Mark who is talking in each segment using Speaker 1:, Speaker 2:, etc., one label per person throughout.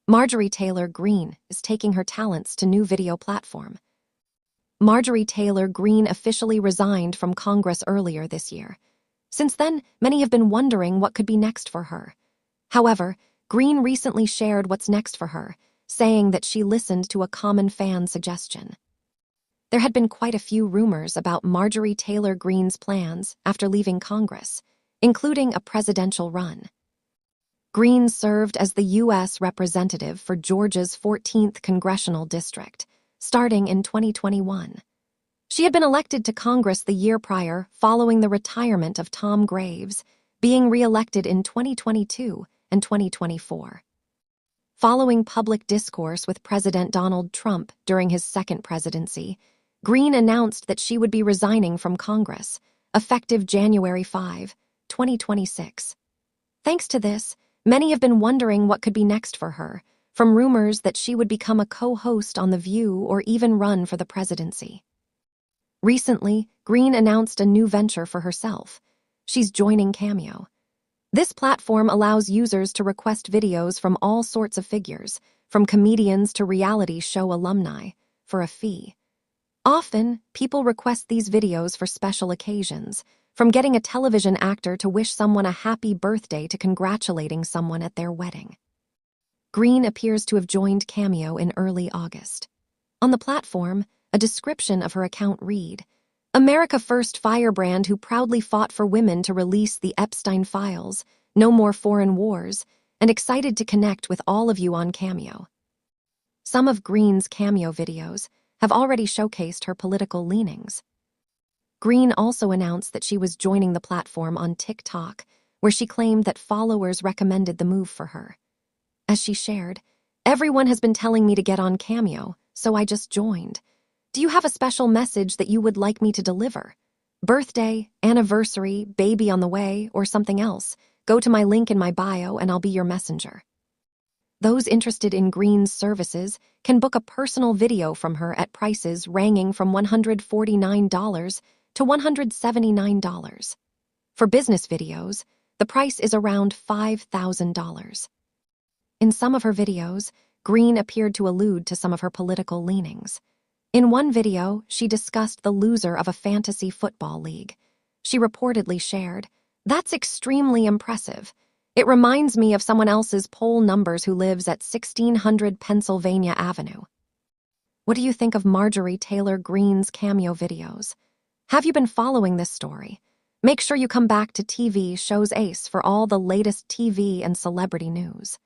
Speaker 1: Marjorie Taylor Greene is taking her talents to new video platform. Marjorie Taylor Greene officially resigned from Congress earlier this year. Since then, many have been wondering what could be next for her. However, Greene recently shared what's next for her, saying that she listened to a common fan suggestion. There had been quite a few rumors about Marjorie Taylor Greene's plans after leaving Congress, including a presidential run. Greene served as the U.S. representative for Georgia's 14th congressional district, starting in 2021. She had been elected to Congress the year prior following the retirement of Tom Graves, being re-elected in 2022 and 2024. Following public discourse with President Donald Trump during his second presidency, Greene announced that she would be resigning from Congress, effective January 5, 2026. Thanks to this, many have been wondering what could be next for her, from rumors that she would become a co-host on The View or even run for the presidency. Recently, Greene announced a new venture for herself. She's joining Cameo. This platform allows users to request videos from all sorts of figures, from comedians to reality show alumni, for a fee. Often, people request these videos for special occasions, from getting a television actor to wish someone a happy birthday to congratulating someone at their wedding. Greene appears to have joined Cameo in early August. On the platform, a description of her account read, "America First firebrand who proudly fought for women to release the Epstein files, no more foreign wars, and excited to connect with all of you on Cameo." Some of Greene's Cameo videos have already showcased her political leanings. Greene also announced that she was joining the platform on TikTok, where she claimed that followers recommended the move for her. As she shared, "Everyone has been telling me to get on Cameo, so I just joined. Do you have a special message that you would like me to deliver? Birthday, anniversary, baby on the way, or something else? Go to my link in my bio and I'll be your messenger." Those interested in Greene's services can book a personal video from her at prices ranging from $149 to $179. For business videos, the price is around $5,000. In some of her videos, Greene appeared to allude to some of her political leanings. In one video, she discussed the loser of a fantasy football league. She reportedly shared, "That's extremely impressive. It reminds me of someone else's poll numbers who lives at 1600 Pennsylvania Avenue." What do you think of Marjorie Taylor Greene's Cameo videos? Have you been following this story? Make sure you come back to TV Shows Ace for all the latest TV and celebrity news.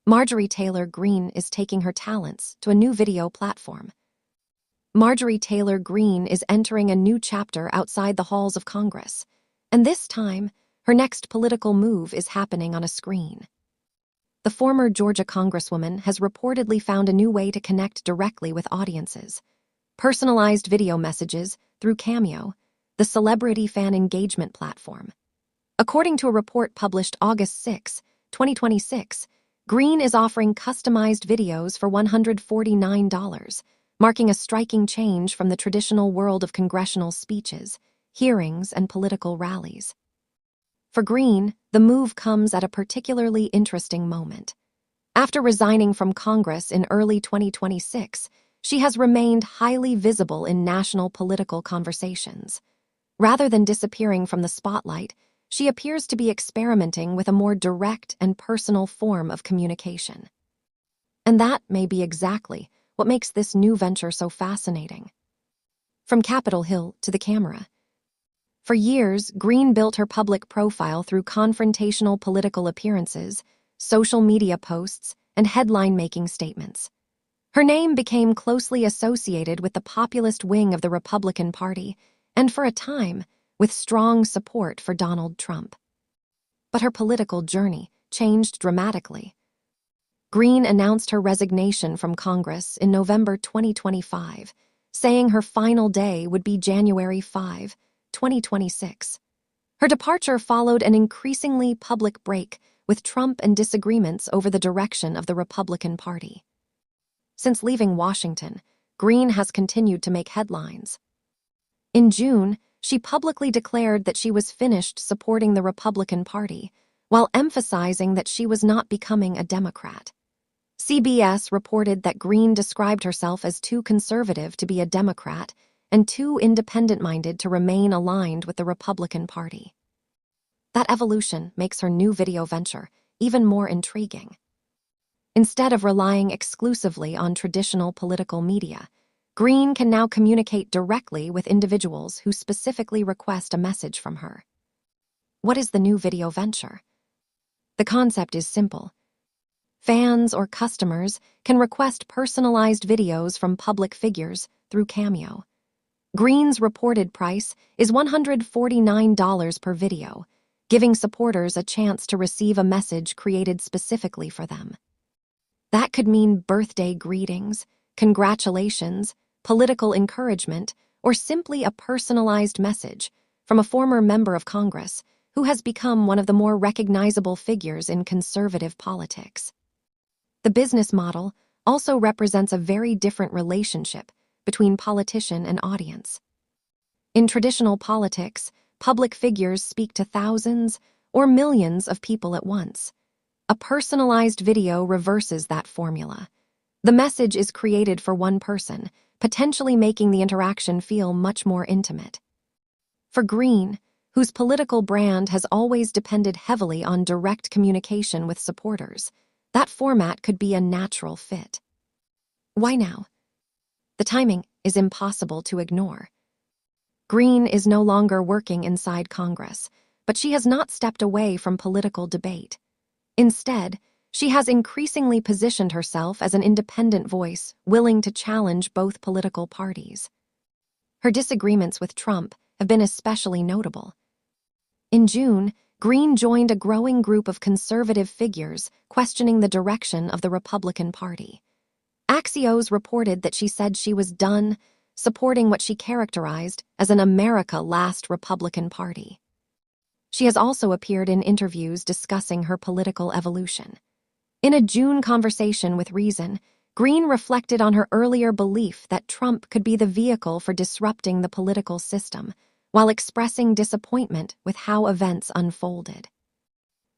Speaker 1: Marjorie Taylor Greene is taking her talents to a new video platform. Marjorie Taylor Greene is entering a new chapter outside the halls of Congress, and this time, her next political move is happening on a screen. The former Georgia Congresswoman has reportedly found a new way to connect directly with audiences. Personalized video messages through Cameo, the celebrity fan engagement platform. According to a report published August 6, 2026, Greene is offering customized videos for $149, marking a striking change from the traditional world of congressional speeches, hearings, and political rallies. For Greene, the move comes at a particularly interesting moment. After resigning from Congress in early 2026, she has remained highly visible in national political conversations. Rather than disappearing from the spotlight, she appears to be experimenting with a more direct and personal form of communication. And that may be exactly what makes this new venture so fascinating. From Capitol Hill to the camera. For years, Greene built her public profile through confrontational political appearances, social media posts, and headline-making statements. Her name became closely associated with the populist wing of the Republican Party, and for a time, with strong support for Donald Trump. But her political journey changed dramatically. Greene announced her resignation from Congress in November 2025, saying her final day would be January 5, 2026. Her departure followed an increasingly public break with Trump and disagreements over the direction of the Republican Party. Since leaving Washington, Greene has continued to make headlines. In June, she publicly declared that she was finished supporting the Republican Party, while emphasizing that she was not becoming a Democrat. CBS reported that Greene described herself as too conservative to be a Democrat and too independent-minded to remain aligned with the Republican Party. That evolution makes her new video venture even more intriguing. Instead of relying exclusively on traditional political media, Greene can now communicate directly with individuals who specifically request a message from her. What is the new video venture? The concept is simple. Fans or customers can request personalized videos from public figures through Cameo. Greene's reported price is $149 per video, giving supporters a chance to receive a message created specifically for them. That could mean birthday greetings, congratulations, political encouragement, or simply a personalized message from a former member of Congress who has become one of the more recognizable figures in conservative politics. The business model also represents a very different relationship between politician and audience. In traditional politics, public figures speak to thousands or millions of people at once. A personalized video reverses that formula. The message is created for one person, potentially making the interaction feel much more intimate. For Greene, whose political brand has always depended heavily on direct communication with supporters, that format could be a natural fit. Why now? The timing is impossible to ignore. Greene is no longer working inside Congress, but she has not stepped away from political debate. Instead, she has increasingly positioned herself as an independent voice willing to challenge both political parties. Her disagreements with Trump have been especially notable. In June, Greene joined a growing group of conservative figures questioning the direction of the Republican Party. Axios reported that she said she was done supporting what she characterized as an America-last Republican Party. She has also appeared in interviews discussing her political evolution. In a June conversation with Reason, Greene reflected on her earlier belief that Trump could be the vehicle for disrupting the political system, while expressing disappointment with how events unfolded.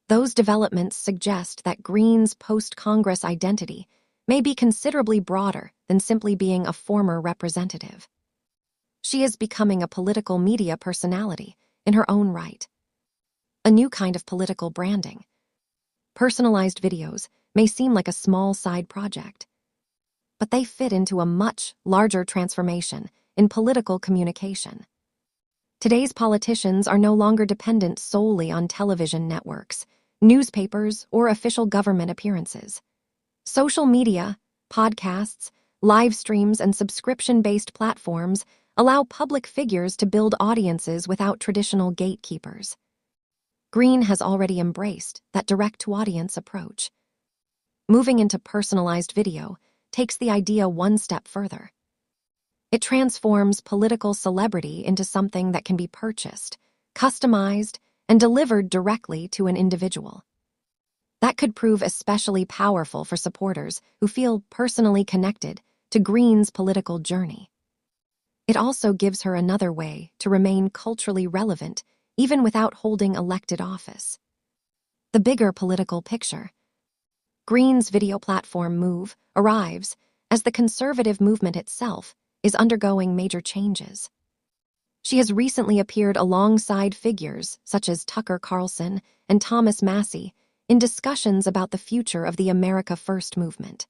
Speaker 1: Those developments suggest that Greene's post-Congress identity may be considerably broader than simply being a former representative. She is becoming a political media personality in her own right. A new kind of political branding. Personalized videos may seem like a small side project, but they fit into a much larger transformation in political communication. Today's politicians are no longer dependent solely on television networks, newspapers, or official government appearances. Social media, podcasts, live streams, and subscription-based platforms allow public figures to build audiences without traditional gatekeepers. Greene has already embraced that direct-to-audience approach. Moving into personalized video takes the idea one step further. It transforms political celebrity into something that can be purchased, customized, and delivered directly to an individual. That could prove especially powerful for supporters who feel personally connected to Greene's political journey. It also gives her another way to remain culturally relevant even without holding elected office. The bigger political picture. Greene's video platform move arrives as the conservative movement itself is undergoing major changes. She has recently appeared alongside figures such as Tucker Carlson and Thomas Massie in discussions about the future of the America First movement.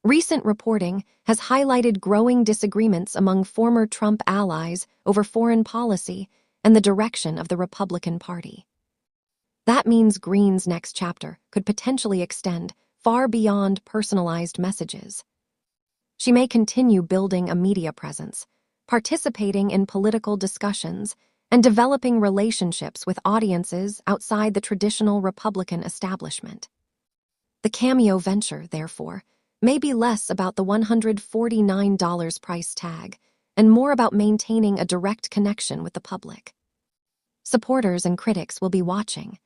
Speaker 1: Recent reporting has highlighted growing disagreements among former Trump allies over foreign policy and the direction of the Republican Party. That means Greene's next chapter could potentially extend far beyond personalized messages. She may continue building a media presence, participating in political discussions, and developing relationships with audiences outside the traditional Republican establishment. The Cameo venture, therefore, may be less about the $149 price tag and more about maintaining a direct connection with the public. Supporters and critics will be watching.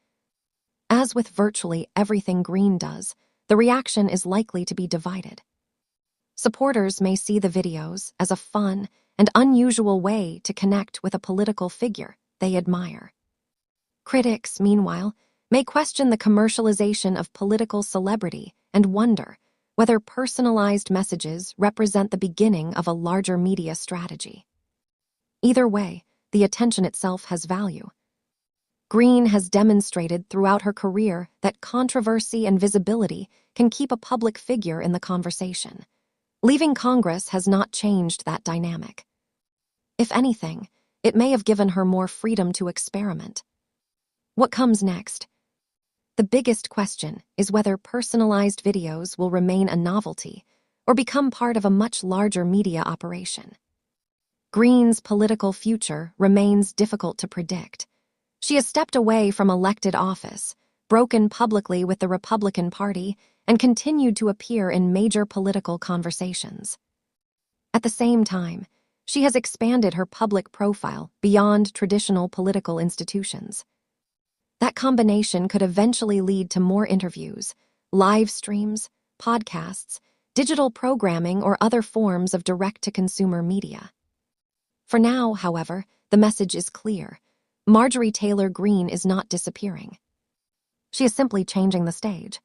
Speaker 1: As with virtually everything Greene does, the reaction is likely to be divided. Supporters may see the videos as a fun and unusual way to connect with a political figure they admire. Critics, meanwhile, may question the commercialization of political celebrity and wonder whether personalized messages represent the beginning of a larger media strategy. Either way, the attention itself has value. Greene has demonstrated throughout her career that controversy and visibility can keep a public figure in the conversation. Leaving Congress has not changed that dynamic. If anything, it may have given her more freedom to experiment. What comes next? The biggest question is whether personalized videos will remain a novelty or become part of a much larger media operation. Greene's political future remains difficult to predict. She has stepped away from elected office, broken publicly with the Republican Party, and continued to appear in major political conversations. At the same time, she has expanded her public profile beyond traditional political institutions. That combination could eventually lead to more interviews, live streams, podcasts, digital programming, or other forms of direct-to-consumer media. For now, however, the message is clear. Marjorie Taylor Greene is not disappearing. She is simply changing the stage.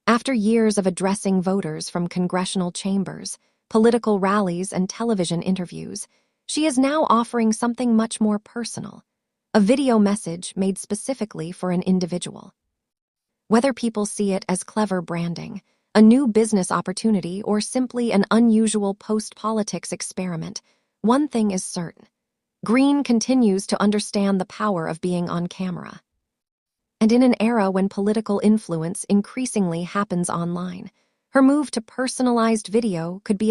Speaker 1: After years of addressing voters from congressional chambers, political rallies, and television interviews, she is now offering something much more personal, a video message made specifically for an individual. Whether people see it as clever branding, a new business opportunity, or simply an unusual post-politics experiment, one thing is certain. Greene continues to understand the power of being on camera. And in an era when political influence increasingly happens online, her move to personalized video could be